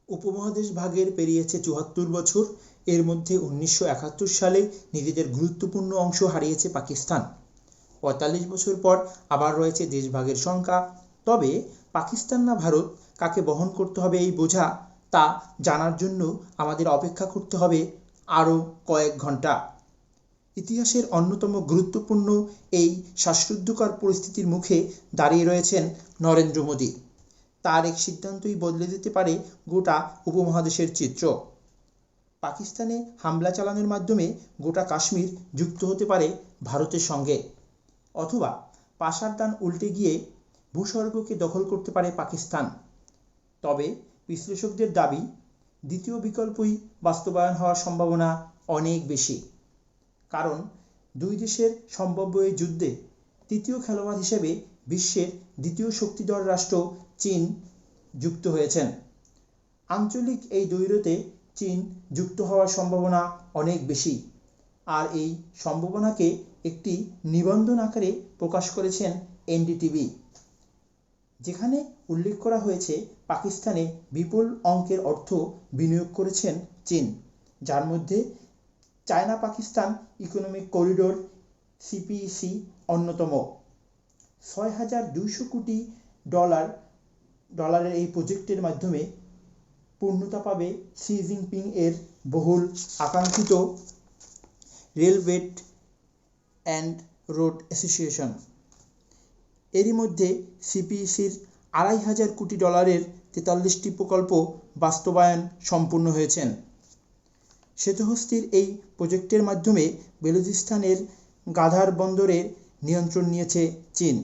উপমহাদেশ ভাগের পেরিয়েছে ৭৪ বছর। এর মধ্যে ১৯৭১ সালে নিজেদের গুরুত্বপূর্ণ অংশ হারিয়েছে পাকিস্তান। ৪৫ বছর পর আবার রয়েছে দেশভাগের শঙ্কা। তবে পাকিস্তান না ভারত, কাকে বহন করতে হবে এই বোঝা, তা জানার জন্য আমাদের অপেক্ষা করতে হবে আরও কয়েক ঘন্টা। ইতিহাসের অন্যতম গুরুত্বপূর্ণ এই শ্বাসরুদ্ধকর পরিস্থিতির মুখে দাঁড়িয়ে রয়েছেন নরেন্দ্র মোদী। তার এক সিদ্ধান্তই বদলে দিতে পারে গোটা উপমহাদেশের চিত্র। পাকিস্তানে হামলা চালানোর মাধ্যমে গোটা কাশ্মীর যুক্ত হতে পারে ভারতের সঙ্গে, অথবা পাশার টান উল্টে গিয়ে ভূস্বর্গকে দখল করতে পারে পাকিস্তান। তবে বিশ্লেষকদের দাবি, দ্বিতীয় বিকল্পই বাস্তবায়ন হওয়ার সম্ভাবনা অনেক বেশি। কারণ দুই দেশের সম্ভাব্য এই যুদ্ধে তৃতীয় খেলোয়াড় হিসেবে বিশ্বের দ্বিতীয় শক্তিধর রাষ্ট্র চীন যুক্ত হয়েছেন। আঞ্চলিক এই দ্বৈরথে চীন যুক্ত হওয়ার সম্ভাবনা অনেক বেশি। আর এই সম্ভাবনাকে একটি নিবন্ধন আকারে প্রকাশ করেছেন এনডিটিভি, যেখানে উল্লেখ করা হয়েছে পাকিস্তানে বিপুল অঙ্কের অর্থ বিনিয়োগ করেছেন চীন, যার মধ্যে China Pakistan economic corridor CPEC অন্যতম। ৬,২০০ কোটি ডলারের এই প্রজেক্টের মাধ্যমে পূর্ণতা পাবে শি জিনপিং এর বহুল আকাঙ্ক্ষিত rail belt and road association. এরই মধ্যে সিপিইসির ২৫০০ কোটি ডলারের ৪৩টি প্রকল্প বাস্তবায়ন সম্পূর্ণ হয়েছেন। শ্বেতহস্তির এই প্রজেক্টের মাধ্যমে বেলুচিস্তানের গাদার বন্দরের নিয়ন্ত্রণ নিয়েছে চীন।